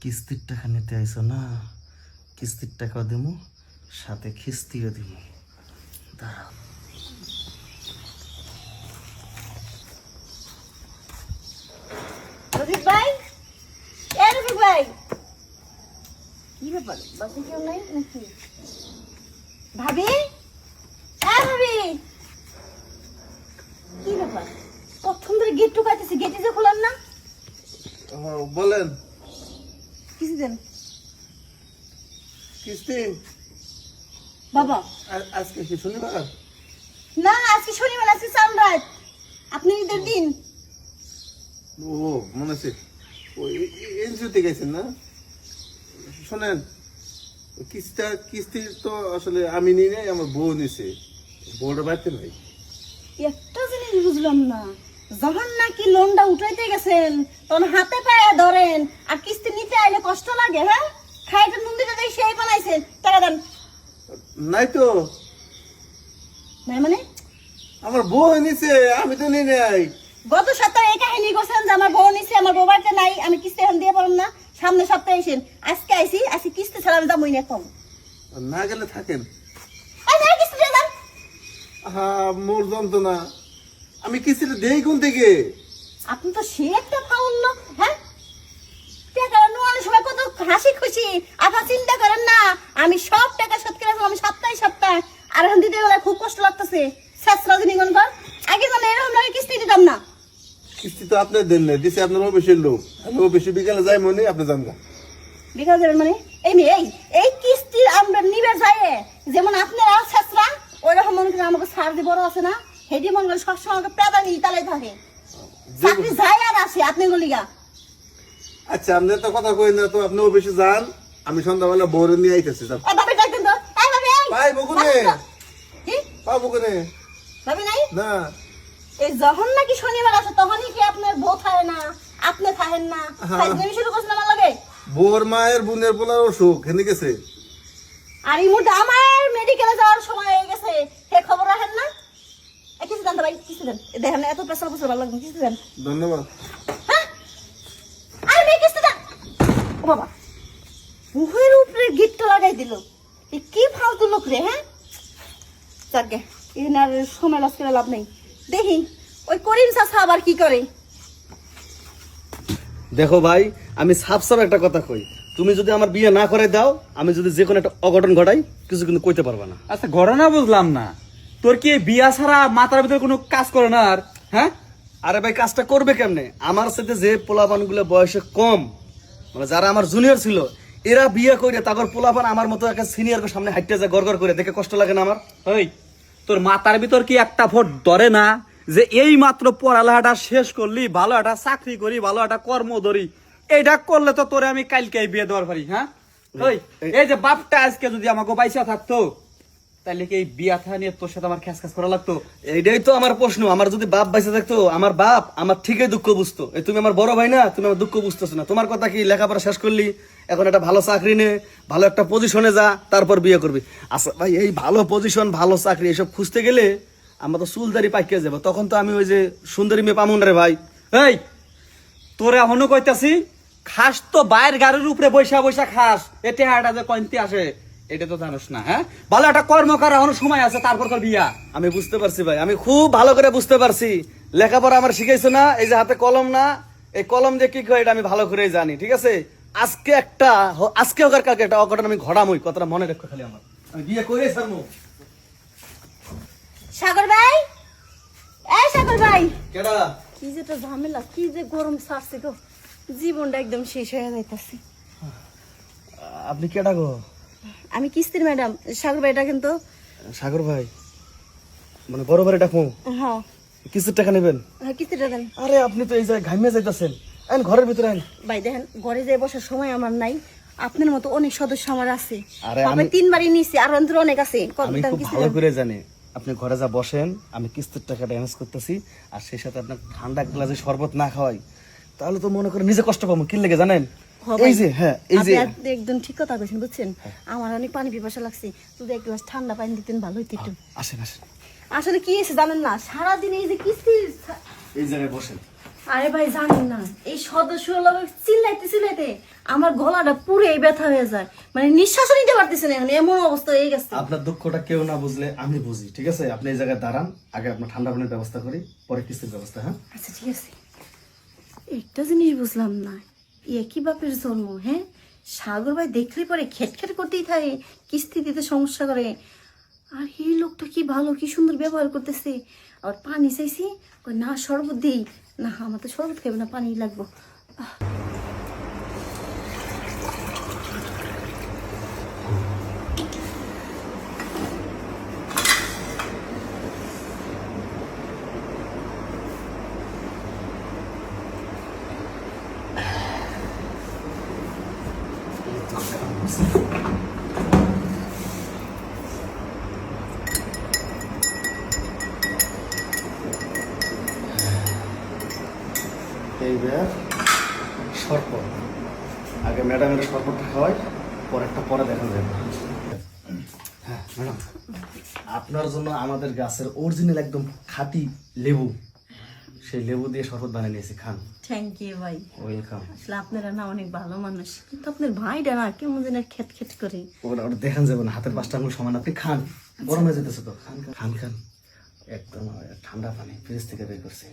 কিস্তির টাকা নিতে আইছো না, কিস্তির টাকাও দিমু, সাথে খিস্তিও দিমু। দাঁড়াও। রফিক ভাই, এ রফিক ভাই, কি ব্যাপার? বাসে কেউ নাই নাকি? ভাবি, ভাবি, কি ব্যাপার? প্রথম ধরে গেট ঢুকাইতেছি, গেটে যে খোলার না। বলেন। কিছু দেন কিস্তি বাবা। আজকে কি শনিবার? না, আজকে শনিবার, আজকে চাঁদরাত। আপনি ঈদের দিন। ও মনে আছে, ওই এনজিওতে গেছেন না? শোনেন, কিস্তির তো আসলে আমি নিই নাই, আমার বউ নিছে। বউটা বাড়তে নাই। একটা জিনিস বুঝলাম না, যখন নাকি লোনটা উঠাইতে গেছেন তখন হাতে পায়ে ধরেন, আর কিস্তি নিতে আইলে কষ্ট লাগে। হ্যাঁ, খাইটা নুন দিতে দেয়, সেই বানাইছেন। টাকা দেন। নাই তো। নাই মানে? আমার বউ নিছে, আমি তো নিই নাই। গত সপ্তাহে এই কাহিনী করছেন যে আমার বউ নিছে, আমার বউ বাড়িতে নাই, আমি কিস্তি এখন দিয়ে পারলাম না। সামনে সপ্তাহে এসেন। আজকে আজকে কিস্তি ছাড়া আমি দামই না কম। না গেলে থাকেন। কিস্তি দিয়ে দেন। মোর যন্ত্রণা, আমি কিস্তিটা দেই কোন থেকে? আপনি তো সে একটা ফাউল লোক। হ্যাঁ, টাকা নেওয়ার সময় কত হাসি খুশি, আপনার চিন্তা করেন না আমি সব টাকা শোধ করে আমি সপ্তাহে আর এখন দিতে গেলে খুব কষ্ট লাগতেছে। শেষরা দিন কর আগে মানে এরকম লাগে কিস্তি দিতাম না। কিস্তি তো আপনার দেন নাই, দিছে আপনার অফিসের লোক। আমি অফিসে বিকালে যাই মনে, আপনি যান গা। বিকাল যাবেন মানে? এই কিস্তির আমরা নিবে যায়, যেমন আপনারা শেষরা ওইরকম মনে করেন আমাকে সার দিয়ে বড় আছে না, হেডি মনে করেন সবসময় আমাকে প্রাধান্য তালাই থাকে। চাকরি যায় আর আসে আপনি গলিগা। আচ্ছা, আপনি তো কথা কই না তো, আপনি অফিসে যান, আমি সন্ধ্যাবেলা বউরে নিয়ে আইতেছি। ভাবি ডাকতেন তো, ভাই বকুনে, কি পা বকুনে ভাবি নাই? না। এই যখন নাকি শনিবার আসে তখনই কি আপনার বউ থাকে না, আপনি থাকেন না? সাইজগামি শুরু করছেন আমার লাগে। বউর মায়ের বোনের পোলার অসুখ হেনে গেছে। আর এই মুহূর্তে আমার মেডিকেলে যাওয়ার সময় হয়ে গেছে, সে খবর রাখেন না? কিছু দেন তো ভাই, কিছু দেন। দেখেন এত পেশাল বছর ভালো লাগবে, কিছু দেন। ধন্যবাদ। হ্যাঁ, আরে মেয়ে কিস্তি দেন। ও বাবা, মুখের উপরে গিটটা লাগাই দিল। কি ফালতু লোক রে। হ্যাঁ, যাকে এনার সময় লস করে লাভ নেই। দেখি ওই করিম চাচা আবার কি করে। দেখো ভাই, আমি সাফ সাফ একটা কথা কই, তুমি যদি আমার বিয়ে না করে দাও, আমি যদি যে কোনো একটা অঘটন ঘটাই, কিছু কিন্তু কইতে পারবা না। আচ্ছা, ঘটনা বুঝলাম না, তোর কি এই বিয়া ছাড়া মাথার ভিতরে কোনো কাজ করে না? আর হ্যাঁ, আরে ভাই, কাজটা করবে কেমনে? আমার সাথে যে পোলাপান গুলো বয়সে কম, মানে যারা আমার জুনিয়র ছিল, এরা বিয়ে করে তারপর পোলাপান আমার মতো একটা সিনিয়র সামনে হাঁটতে যায় গড় করে, দেখে কষ্ট লাগে না আমার? ওই তোর মাথার ভিতর কি একটা ফোট ধরে না যে এই মাত্র পড়ালেখাটা শেষ করলি, ভালো একটা চাকরি করি, ভালো একটা কর্ম ধরি, এইটা করলে তো তোরে আমি কালকে বিয়ে দেওয়ার পারি? হ্যাঁ, ওই এই যে বাপটা আজকে যদি আমাকে বাইসা থাকতো, তাহলে কি এই বিয়া থা নিয়ে তোর সাথে আমার খ্যাস করা লাগতো? এইটাই তো আমার প্রশ্ন। আমার যদি বাপ বাইসে থাকতো, আমার বাপ আমার ঠিকই দুঃখ বুঝতো। এই তুমি আমার বড় ভাই না, তুমি আমার দুঃখ বুঝতেছো না। তোমার কথা কি, লেখাপড়া শেষ করলি, এখন একটা ভালো চাকরি নে, ভালো একটা পজিশনে যা, তারপর বিয়ে করবি। আচ্ছা ভাই, এই ভালো পজিশন, ভালো চাকরি এসব খুঁজতে গেলে আমরা তো চুলদারি পাকিয়ে যাবো, তখন তো আমি ওই যে সুন্দরী মেয়ে পামুন রে ভাই। এই তোরে এখনো কইতাছি, খাস তো বাইরের গাড়ির উপরে বৈশা বৈশা খাস, এতে হাটা যে কইতে আসে এটা তো জানোস না? হ্যাঁ, ভালো একটা কর্ম করার এখনো সময় আছে, তারপর তোর বিয়া। আমি বুঝতে পারছি ভাই, আমি খুব ভালো করে বুঝতে পারছি। লেখাপড়া আমার শিখাইছো না, এই যে হাতে কলম না, এই কলম দিয়ে কি করে এটা আমি ভালো করেই জানি। ঠিক আছে, আজকে হোক আর কালকে একটা অঘটন আমি ঘটামই, কথাটা মনে রাখো খালি। আমার আমি বিয়ে করে ছাড়বো। সাগর ভাই, এই সাগর ভাই, কেডা? কি যে তো ঝামেলা, কি যে গরম ছাড়ছে গো, জীবনটা একদম শেষ হয়ে যাইতাছে। আপনি কেডা গো? আমি কিস্তির ম্যাডাম। সাগর ভাই ডাকেন তো। সাগর ভাই, মানে বড় ভাই ডাকবো? হ্যাঁ, কিস্তির টাকা নেবেন? কিস্তিটা দেন। আরে আপনি তো এই জায়গায় ঘামিয়ে যাইতেছেন, আইন ঘরের ভিতরে আইন। ভাই দেখেন, ঘরে যে বসার সময় আমার নাই, আপনার মতো অনেক সদস্য আমার আছে। আরে আমি 3 বারই নিছি, আর অন্তর অনেক আছে। আমি খুব ভালো করে জানি, আপনি ঘরে যা বসেন, আমি কিস্তির টাকাটা ম্যানেজ করতেছি, আর সেই সাথে আপনার ঠান্ডা গ্লাসে শরবত না খাওয়াই, তাহলে তো মনে করেন নিজে কষ্ট পাবো। কি লেগে জানেন? এই যে হ্যাঁ, এই যে একদম ঠিক কথা কইছেন, বুঝছেন? আমার অনেক পানি পিপাসা লাগছে, যদি এক গ্লাস ঠান্ডা পানি দিতেন ভালো হইতো একটু। আসেন আসেন, আসলে কি হয়েছে জানেন না, সারাদিন এই যে কিস্তির এই জায়গায় বসেন। আরে ভাই জানেন না, এই সদস্য চিল্লাইতে আমার গলাটা পুরোই ব্যথা হয়ে যায়, মানে নিঃশ্বাসও নিতে পারতেছে না, এখন এমন অবস্থা হয়ে গেছে। আপনার দুঃখটা কেউ না বুঝলে আমি বুঝি, ঠিক আছে? আপনি এই জায়গায় দাঁড়ান, আগে আপনার ঠান্ডা পানির ব্যবস্থা করি, পরে কিস্তির ব্যবস্থা। হ্যাঁ, আচ্ছা ঠিক আছে। একটা জিনিস বুঝলাম না, একই বাপের জন্ম, হ্যাঁ? সাগর ভাই দেখলে পরে খেটখেট করতেই থাকে, কিস্তি দিতে সমস্যা করে। আর এই লোকটা কি ভালো, কি সুন্দর ব্যবহার করতেছে। আর পানি চাইছি, কই না শরবত দিই না, আমার তো শরবত খাবে না, পানি লাগবো। এইবার শরবত, আগে ম্যাডামের শরবতটা খাওয়াই, পরেরটা পরে দেখা যাবে। হ্যাঁ ম্যাডাম, আপনার জন্য আমাদের গাছের অরিজিনাল একদম খাঁটি লেবু, সেই লেবু দিয়ে শরবত বানিয়ে নিয়েছি, খান। থ্যাংক ইউ ভাই। ওয়েলকাম। আসলে আপনারা না অনেক ভালো মানুষ, কিন্তু আপনার ভাইটা না কেমন যেন খেট করে। ওটা দেখান যাবে না, হাতের পাঁচটা আঙুল সমান, আপনি খান, গরম হয়ে যেতেছে তো, খান খান খান। একদম ঠান্ডা পানি ফ্রিজ থেকে বের করছি।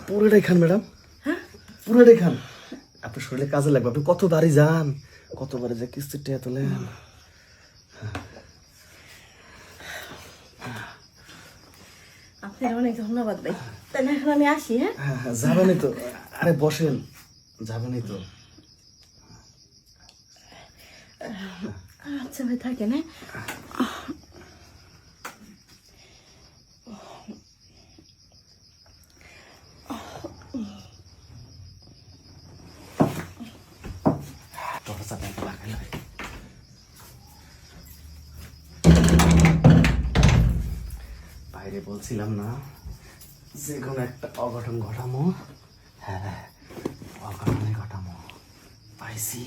পুরোটাই খান ম্যাডাম, পুরোটাই খান, আপনার শরীরে কাজে লাগবে। আপনি কতবারই যান, কতবারই যে কিস্তির টাকা তোলেন। আপনার অনেক ধন্যবাদ ভাই, তাহলে এখন আমি আসি। হ্যাঁ হ্যাঁ হ্যাঁ, যাবেনই তো, আরে বসেন, যাবেনই তো। আচ্ছা ভাই, থাকেন। হ্যাঁ বাইরে বলছিলাম না যে কোনো একটা অঘটন ঘটামো, হ্যাঁ অঘটনে ঘটামো, পাইছি।